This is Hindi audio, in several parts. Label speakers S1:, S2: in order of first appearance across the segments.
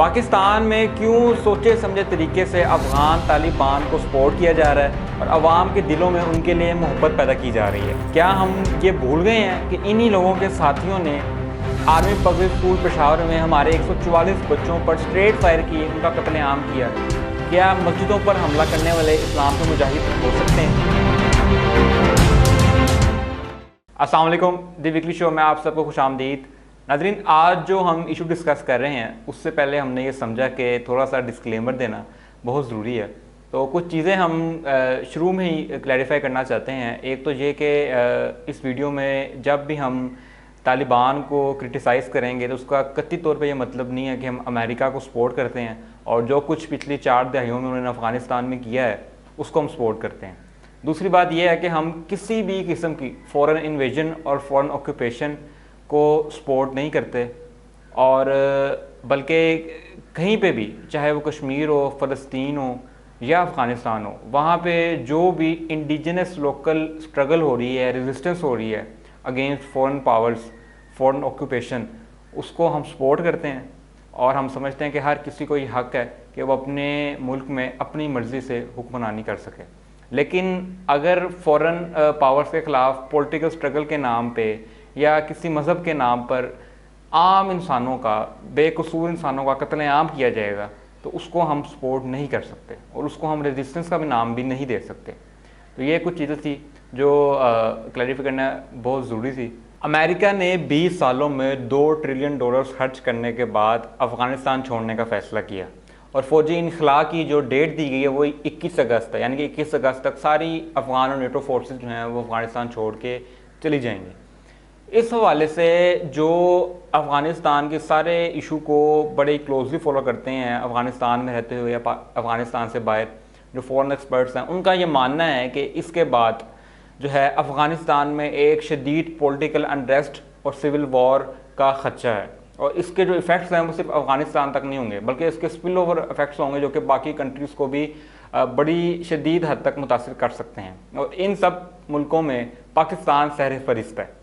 S1: पाकिस्तान में क्यों सोचे समझे तरीके से अफगान तालिबान को सपोर्ट किया जा रहा है और आवाम के दिलों में उनके लिए मोहब्बत पैदा की जा रही है। क्या हम ये भूल गए हैं कि इन्हीं लोगों के साथियों ने आर्मी पब्लिक स्कूल पेशावर में हमारे 144 बच्चों पर स्ट्रेट फायर किए, उनका कत्लेआम किया। क्या मस्जिदों पर हमला करने वाले इस्लाम के मुजाहिद हो सकते हैं? अस्सलाम वालेकुम, द वीकली शो में आप सबको खुशामदीद। नाज़रीन, आज जो हम इशू डिस्कस कर रहे हैं उससे पहले हमने ये समझा कि थोड़ा सा डिस्क्लेमर देना बहुत ज़रूरी है। तो कुछ चीज़ें हम शुरू में ही क्लैरिफाई करना चाहते हैं। एक तो ये कि इस वीडियो में जब भी हम तालिबान को क्रिटिसाइज़ करेंगे तो उसका कतई तौर पे ये मतलब नहीं है कि हम अमेरिका को सपोर्ट करते हैं और जो कुछ पिछली 4 दहाइयों में उन्होंने अफ़गानिस्तान में किया है उसको हम सपोर्ट करते हैं। दूसरी बात यह है कि हम किसी भी किस्म की फ़ॉरेन इन्वेजन और फ़ॉरेन ऑक्यूपेशन को सपोर्ट नहीं करते, और बल्कि कहीं पे भी, चाहे वो कश्मीर हो, फ़लस्तीन हो या अफ़गानिस्तान हो, वहाँ पे जो भी इंडिजिनस लोकल स्ट्रगल हो रही है, रेजिस्टेंस हो रही है against foreign powers, foreign occupation, उसको हम सपोर्ट करते हैं। और हम समझते हैं कि हर किसी को ये हक़ है कि वो अपने मुल्क में अपनी मर्ज़ी से हुक्मरानी कर सके। लेकिन अगर फॉरेन पावर्स के ख़िलाफ़ पॉलिटिकल स्ट्रगल के नाम पे या किसी मज़हब के नाम पर आम इंसानों का, बेकसूर इंसानों का कत्लेआम किया जाएगा तो उसको हम सपोर्ट नहीं कर सकते और उसको हम रेजिस्टेंस का भी नाम भी नहीं दे सकते। तो ये कुछ चीज़ें थी जो क्लैरिफाई करना बहुत ज़रूरी थी। अमेरिका ने 20 सालों में $2 ट्रिलियन खर्च करने के बाद अफ़गानिस्तान छोड़ने का फ़ैसला किया और फ़ौजी इनखला की जो डेट दी गई है वो 21 अगस्त है, यानी कि 21 अगस्त तक सारी अफ़गान और नेटो फोर्सेस जो हैं वो अफ़गानिस्तान छोड़ के चली जाएंगी। इस हवाले से जो अफ़गानिस्तान के सारे इशू को बड़े क्लोजली फॉलो करते हैं, अफ़गानिस्तान में रहते हुए या अफ़गानिस्तान से बाहर जो फॉरेन एक्सपर्ट्स हैं, उनका ये मानना है कि इसके बाद जो है अफ़गानिस्तान में एक शदीद पॉलिटिकल अनरेस्ट और सिविल वॉर का ख़दशा है। और इसके जो इफ़ेक्ट्स हैं वो सिर्फ अफ़गानिस्तान तक नहीं होंगे, बल्कि इसके स्पिल ओवर इफ़ेक्ट्स होंगे जो कि बाकी कंट्रीज़ को भी बड़ी शदीद हद तक मुतासिर कर सकते हैं। और इन सब मुल्कों में पाकिस्तान सहर फहरिस्त है।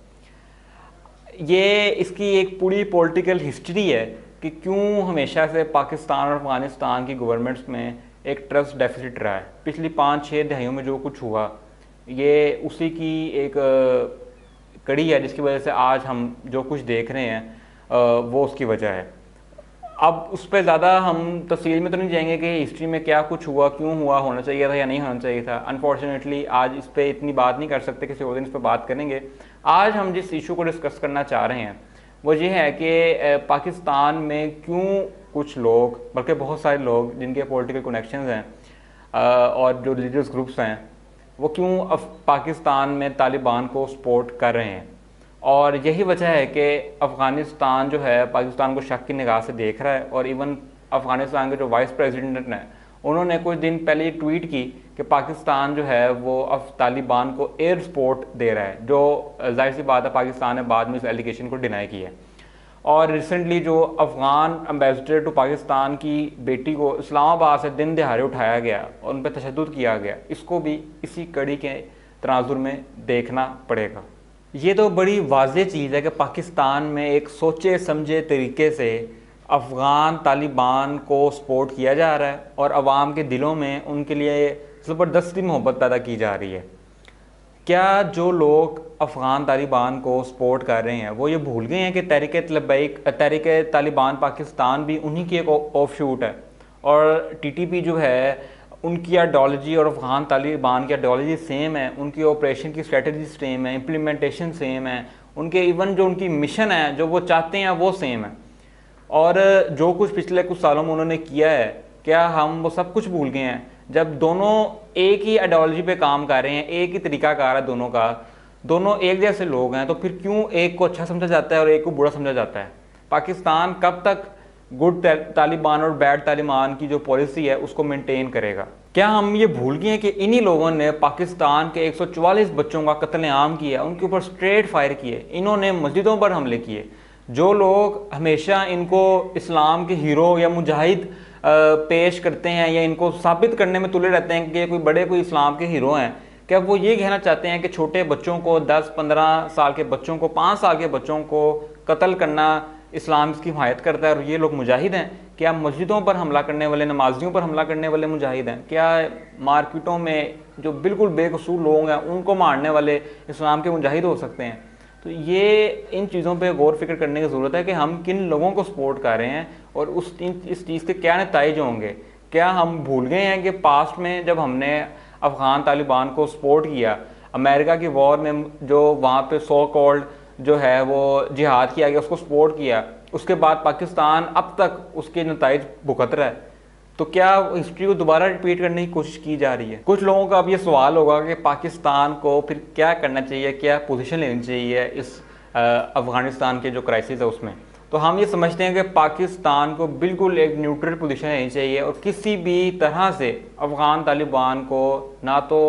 S1: ये इसकी एक पूरी पॉलिटिकल हिस्ट्री है कि क्यों हमेशा से पाकिस्तान और अफ़गानिस्तान की गवर्नमेंट्स में एक ट्रस्ट डेफिसिट रहा है। पिछली 5-6 दहाइयों में जो कुछ हुआ ये उसी की एक कड़ी है जिसकी वजह से आज हम जो कुछ देख रहे हैं वो उसकी वजह है। अब उस पर ज़्यादा हम तफसील में तो नहीं जाएंगे कि हिस्ट्री में क्या कुछ हुआ, क्यों हुआ, होना चाहिए था या नहीं होना चाहिए था। अनफॉर्चुनेटली आज इस पर इतनी बात नहीं कर सकते, किसी और दिन इस पर बात करेंगे। आज हम जिस इशू को डिस्कस करना चाह रहे हैं वो ये है कि पाकिस्तान में क्यों कुछ लोग, बल्कि बहुत सारे लोग जिनके पॉलिटिकल कनेक्शंस हैं और जो रिलीजियस ग्रुप्स हैं, वो क्यों पाकिस्तान में तालिबान को सपोर्ट कर रहे हैं। और यही वजह है कि अफ़गानिस्तान जो है पाकिस्तान को शक की निगाह से देख रहा है। और इवन अफ़गानिस्तान के जो वाइस प्रेसिडेंट हैं उन्होंने कुछ दिन पहले एक ट्वीट की कि पाकिस्तान जो है वो अब तालिबान को एयर सपोर्ट दे रहा है, जो जाहिर सी बात है पाकिस्तान ने बाद में इस एलिगेशन को डिनाई किया है। और रिसेंटली जो अफ़गान एम्बेसडर टू पाकिस्तान की बेटी को इस्लामाबाद से दिन दहाड़े उठाया गया और उन पर तशद्दुद किया गया, इसको भी इसी कड़ी के तनाजुर में देखना पड़ेगा। ये तो बड़ी वाज़ेह चीज़ है कि पाकिस्तान में एक सोचे समझे तरीके से अफ़गान तालिबान को सपोर्ट किया जा रहा है और आवाम के दिलों में उनके लिए ज़बरदस्ती मोहब्बत पैदा की जा रही है। क्या जो लोग अफ़गान तालिबान को सपोर्ट कर रहे हैं वो ये भूल गए हैं कि तहरीक तालिबान पाकिस्तान भी उन्हीं की एक ऑफ शूट है और TTP जो है उनकी आइडियोलॉजी और अफ़गान तालिबान की आइडियोलॉजी सेम है, उनकी ऑपरेशन की स्ट्रेटजी सेम है, इम्प्लीमेंटेशन सेम है, उनके इवन जो उनकी मिशन है जो वो चाहते हैं वो सेम है। और जो कुछ पिछले कुछ सालों में उन्होंने किया है, क्या हम वो सब कुछ भूल गए हैं? जब दोनों एक ही आइडियोलॉजी पे काम कर रहे हैं, एक ही तरीकाकार है दोनों का, दोनों एक जैसे लोग हैं, तो फिर क्यों एक को अच्छा समझा जाता है और एक को बुरा समझा जाता है? पाकिस्तान कब तक गुड तालिबान और बैड तालिबान की जो पॉलिसी है उसको मेंटेन करेगा? क्या हम ये भूल गए हैं कि इन्हीं लोगों ने पाकिस्तान के 144 बच्चों का कत्लेआम किया, उनके ऊपर स्ट्रेट फायर किए, इन्होंने मस्जिदों पर हमले किए। जो लोग हमेशा इनको इस्लाम के हीरो या मुजाहिद पेश करते हैं या इनको साबित करने में तुले रहते हैं कि कोई इस्लाम के हीरो हैं, क्या वो ये कहना चाहते हैं कि छोटे बच्चों को, 10-15 साल के बच्चों को, 5 साल के बच्चों को कत्ल करना इस्लाम इसकी हिमायत करता है और ये लोग मुजाहिद हैं? क्या मस्जिदों पर हमला करने वाले, नमाजियों पर हमला करने वाले मुजाहिद हैं? क्या मार्केटों में जो बिल्कुल बेकसूर लोग हैं उनको मारने वाले इस्लाम के मुजाहिद हो सकते हैं? तो ये इन चीज़ों पे गौर फिक्र करने की ज़रूरत है कि हम किन लोगों को सपोर्ट कर रहे हैं और इस चीज़ के क्या नतीजे होंगे। क्या हम भूल गए हैं कि पास्ट में जब हमने अफ़गान तालिबान को सपोर्ट किया, अमेरिका की वॉर में जो वहाँ पे सो कॉल्ड जो है वो जिहाद किया गया, उसको सपोर्ट किया, उसके बाद पाकिस्तान अब तक उसके नतीजे भुगत रहा है। तो क्या हिस्ट्री को दोबारा रिपीट करने की कोशिश की जा रही है? कुछ लोगों का अब ये सवाल होगा कि पाकिस्तान को फिर क्या करना चाहिए, क्या पोजीशन लेनी चाहिए इस अफ़गानिस्तान के जो क्राइसिस है उसमें। तो हम ये समझते हैं कि पाकिस्तान को बिल्कुल एक न्यूट्रल पोजीशन लेनी चाहिए और किसी भी तरह से अफ़गान तालिबान को ना तो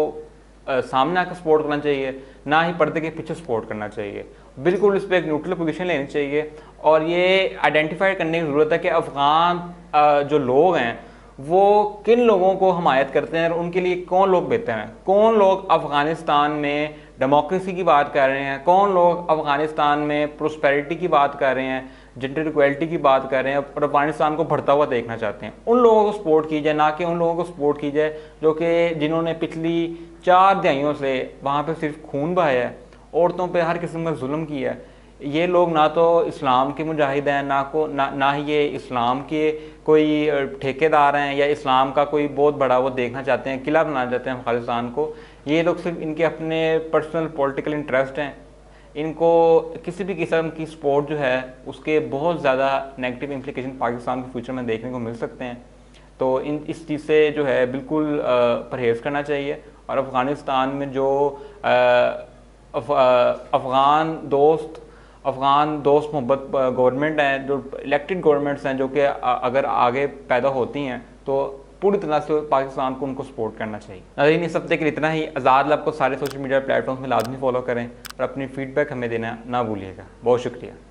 S1: सामने आकर सपोर्ट करना चाहिए, ना ही पर्दे के पीछे सपोर्ट करना चाहिए। बिल्कुल इस पर एक न्यूट्रल पोजीशन लेनी चाहिए और ये आइडेंटिफाई करने की ज़रूरत है कि अफ़गान जो लोग हैं वो किन लोगों को हमायत करते हैं और उनके लिए कौन लोग बेहतर हैं। कौन लोग अफ़गानिस्तान में डेमोक्रेसी की बात कर रहे हैं, कौन लोग अफ़गानिस्तान में प्रोस्पेरिटी की बात कर रहे हैं, जेंडर इक्वलिटी की बात कर रहे हैं और अफ़गानिस्तान को बढ़ता हुआ देखना चाहते हैं। उन लोगों को सपोर्ट की जाए, ना कि उन लोगों को सपोर्ट की जाए जो कि जिन्होंने पिछली 4 दहाइयों से वहाँ पर सिर्फ खून बहाया है, औरतों पर हर किस्म का जुल्म किया है। ये लोग ना तो इस्लाम के मुजाहिद हैं, ना ही ये इस्लाम के कोई ठेकेदार हैं या इस्लाम का कोई बहुत बड़ा वो देखना चाहते हैं, किला बनाना चाहते हैं खालिस्तान को। ये लोग सिर्फ इनके अपने पर्सनल पॉलिटिकल इंटरेस्ट हैं। इनको किसी भी किस्म की सपोर्ट जो है उसके बहुत ज़्यादा नेगेटिव इम्प्लीकेशन पाकिस्तान के फ्यूचर में देखने को मिल सकते हैं। तो इस चीज़ से जो है बिल्कुल परहेज़ करना चाहिए और अफ़गानिस्तान में जो अफ़गान दोस्त मोहब्बत गवर्नमेंट हैं, जो इलेक्टेड गवर्नमेंट्स हैं, जो कि अगर आगे पैदा होती हैं तो पूरी तरह से पाकिस्तान को उनको सपोर्ट करना चाहिए। नाज़रीन, इस हफ्ते के लिए इतना ही। आज़ाद लैब को सारे सोशल मीडिया प्लेटफॉर्म्स में लाजमी फॉलो करें और अपनी फीडबैक हमें देना ना भूलिएगा। बहुत शुक्रिया।